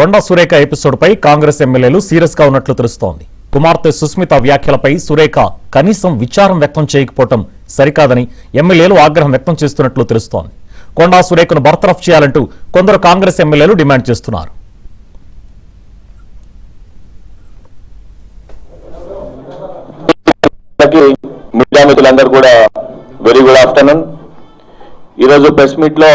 Konda Surekha episode పై కాంగ్రెస్ ఎమ్మెల్యేలు serious గా ఉన్నట్లు తెలుస్తోంది. కుమార్తె సుస్మిత వ్యాఖ్యలపై సురేఖ కనీసం విచారం వ్యక్తం చేయకపోవడం సరికాదని ఎమ్మెల్యేలు ఆగ్రహం వ్యక్తం చేస్తున్నట్లు తెలుస్తోంది. కొండా సురేఖను బర్తరఫ్ చేయాలంటూ కొందరు కాంగ్రెస్ ఎమ్మెల్యేలు డిమాండ్ చేస్తున్నారు. మీడియా మిత్రులందరూ కూడా వెరీ గుడ్ ఆఫ్టర్నూన్. ఈరోజు ప్రెస్ మీట్ లో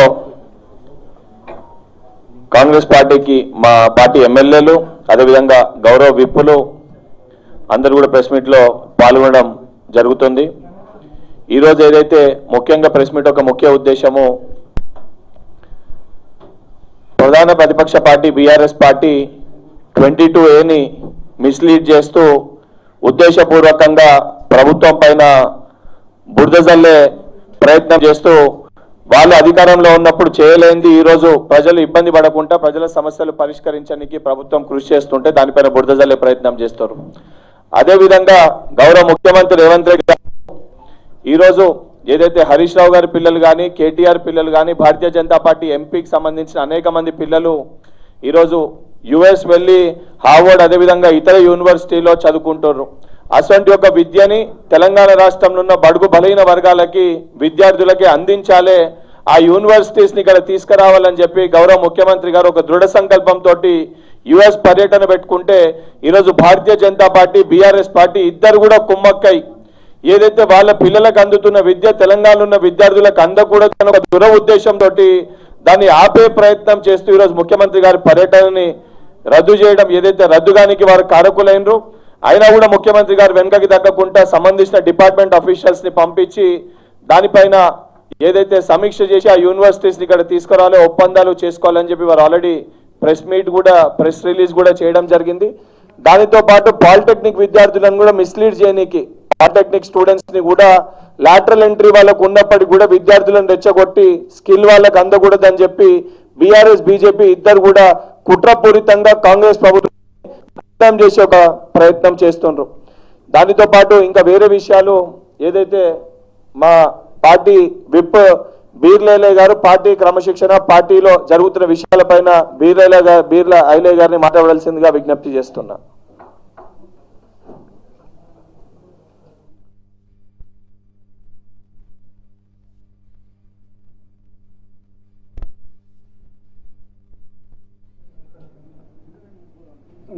కాంగ్రెస్ పార్టీకి మా పార్టీ ఎమ్మెల్యేలు అదేవిధంగా గౌరవ విప్పులు అందరూ కూడా ప్రెస్ మీట్ లో పాల్గొనడం జరుగుతుంది. ఈరోజు ఏదైతే ముఖ్యంగా ప్రెస్ మీట్ ఒక ముఖ్య ఉద్దేశము ప్రధాన ప్రతిపక్ష party BRS party 22A mislead చేస్తూ ఉద్దేశపూర్వకంగా ప్రభుత్వం పైన బురద జల్లే ప్రయత్నం చేస్తూ వాళ్ళు అధికారంలో ఉన్నప్పుడు చేయలేంది ఈరోజు ప్రజలు ఇబ్బంది పడకుండా ప్రజల సమస్యలు పరిష్కరించడానికి ప్రభుత్వం కృషి చేస్తుంటే దానిపైన బురద జల్లే ప్రయత్నం చేస్తారు. అదేవిధంగా గౌరవ ముఖ్యమంత్రి రేవంత్ రెడ్డి గారు ఈరోజు ఏదైతే హరీష్ రావు గారి పిల్లలు కానీ కేటీఆర్ పిల్లలు కానీ భారతీయ జనతా పార్టీ ఎంపీకి సంబంధించిన అనేక మంది పిల్లలు ఈరోజు యుఎస్ వెళ్ళి హార్వర్డ్ అదేవిధంగా ఇతర యూనివర్సిటీలో చదువుకుంటున్నారు. అటువంటి ఒక విద్యని తెలంగాణ రాష్ట్రంలో ఉన్న బడుగు బలహీన వర్గాలకి విద్యార్థులకి అందించాలే, ఆ యూనివర్సిటీస్ని ఇక్కడ తీసుకురావాలని చెప్పి గౌరవ ముఖ్యమంత్రి గారు ఒక దృఢ సంకల్పంతో యుఎస్ పర్యటన పెట్టుకుంటే ఈరోజు Bharatiya Janata party BRS party ఇద్దరు కూడా కుమ్మక్కై ఏదైతే వాళ్ళ పిల్లలకు అందుతున్న విద్య తెలంగాణలో ఉన్న విద్యార్థులకు అందకూడదని ఒక దుర ఉద్దేశంతో దాన్ని ఆపే ప్రయత్నం చేస్తూ ఈరోజు ముఖ్యమంత్రి గారి పర్యటనని రద్దు చేయడం, ఏదైతే రద్దుగానికి వారు కారకులైనరు అయినా కూడా ముఖ్యమంత్రి గారు వెనుకకి తగ్గకుండా సంబంధించిన డిపార్ట్మెంట్ అఫీషియల్స్ ని పంపించి దానిపైన ఏదైతే సమీక్ష చేసి ఆ యూనివర్సిటీస్ ని ఇక్కడ తీసుకురావాలో ఒప్పందాలు చేసుకోవాలని చెప్పి వారు ఆల్రెడీ ప్రెస్ రిలీజ్ కూడా చేయడం జరిగింది. దానితో పాటు పాలిటెక్నిక్ విద్యార్థులను కూడా మిస్లీడ్ చేయడానికి పాలిటెక్నిక్ స్టూడెంట్స్ ని కూడా లాటరల్ ఎంట్రీ వాళ్ళకు ఉన్నప్పటికీ కూడా విద్యార్థులను రెచ్చగొట్టి స్కిల్ వాళ్ళకు అందకూడదని చెప్పి బీఆర్ఎస్ బీజేపీ ఇద్దరు కూడా కుట్రపూరితంగా కాంగ్రెస్ ప్రభుత్వం చేసే ఒక ప్రయత్నం చేస్తుండ్రు. దానితో పాటు ఇంకా వేరే విషయాలు ఏదైతే మా పార్టీ విప్ బీర్ల గారు పార్టీ క్రమశిక్షణ పార్టీలో జరుగుతున్న విషయాలపైన బీర్ల ఐలయ్య గారిని మాట్లాడాల్సిందిగా విజ్ఞప్తి చేస్తున్నా.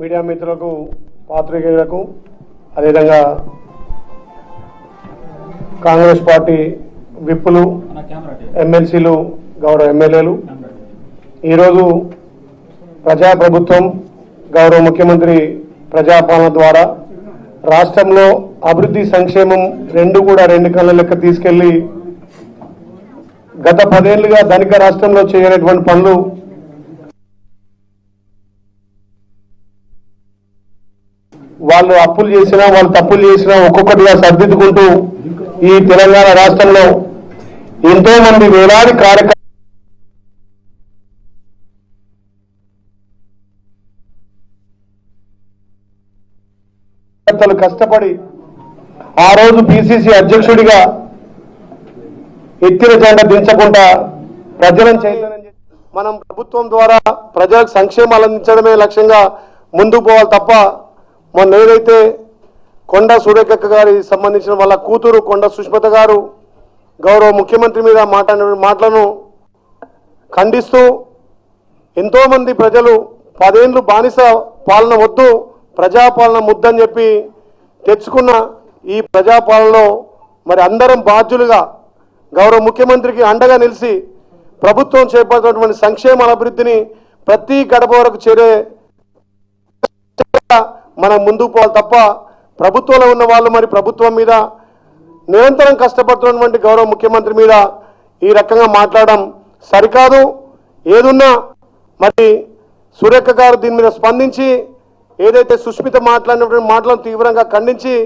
మీడియా మిత్రులకు పాత్రికేయులకు అదేవిధంగా కాంగ్రెస్ పార్టీ విప్పులు ఎమ్మెల్సీలు గౌరవ ఎమ్మెల్యేలు ఈరోజు ప్రజాప్రభుత్వం గౌరవ ముఖ్యమంత్రి ప్రజాపాలన ద్వారా రాష్ట్రంలో అభివృద్ధి సంక్షేమం రెండు కళ్ళ లెక్క తీసుకెళ్లి గత 10 ఏళ్లుగా ధనిక రాష్ట్రంలో చేయనటువంటి పనులు వాళ్ళు అప్పులు చేసినా వాళ్ళు తప్పులు చేసినా ఒక్కొక్కటిగా సర్దిద్దుకుంటూ ఈ తెలంగాణ రాష్ట్రంలో ఎంతో మంది వేలాది కార్యకర్తలు కష్టపడి ఆ రోజు పిసిసి అధ్యక్షుడిగా ఎత్తిన జెండా దించకుండా ప్రజలను చైతన్యం మనం ప్రభుత్వం ద్వారా ప్రజలకు సంక్షేమాలు అందించడమే లక్ష్యంగా ముందుకు పోవాలి తప్ప మొన్న ఏదైతే కొండా సురేఖ గారి సంబంధించిన వాళ్ళ కూతురు కొండా సుస్మిత గారు గౌరవ ముఖ్యమంత్రి మీద మాట్లాడిన మాటలను ఖండిస్తూ ఎంతోమంది ప్రజలు 10 ఏళ్ళు బానిస పాలన వద్దు ప్రజాపాలన ముద్దని చెప్పి తెచ్చుకున్న ఈ ప్రజాపాలనలో మరి అందరం బాధ్యులుగా గౌరవ ముఖ్యమంత్రికి అండగా నిలిచి ప్రభుత్వం చేపట్టినటువంటి సంక్షేమ అభివృద్ధిని ప్రతి గడప వరకు చేరే మనం ముందుకు పోవాలి తప్ప ప్రభుత్వంలో ఉన్న వాళ్ళు మరి ప్రభుత్వం మీద నిరంతరం కష్టపడుతున్నటువంటి గౌరవ ముఖ్యమంత్రి మీద ఈ రకంగా మాట్లాడడం సరికాదు. ఏదున్నా మరి సురేఖ గారు దీని మీద స్పందించి ఏదైతే సుస్మిత మాట్లాడినటువంటి మాటలను తీవ్రంగా ఖండించి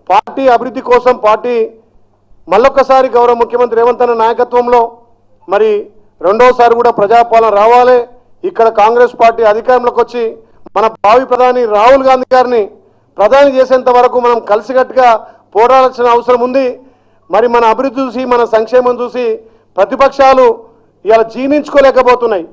పార్టీ అభివృద్ధి కోసం పార్టీ మళ్ళొక్కసారి గౌరవ ముఖ్యమంత్రి రేవంత్ అన్న నాయకత్వంలో మరి రెండోసారి కూడా ప్రజాపాలన రావాలి, ఇక్కడ కాంగ్రెస్ పార్టీ అధికారంలోకి వచ్చి మన భావి ప్రధాని రాహుల్ గాంధీ గారిని ప్రధాని చేసేంత వరకు మనం కలిసికట్టుగా పోరాడాల్సిన అవసరం ఉంది. మరి మన అభివృద్ధి చూసి మన సంక్షేమం చూసి ప్రతిపక్షాలు ఇవాళ జీర్ణించుకోలేకపోతున్నాయి.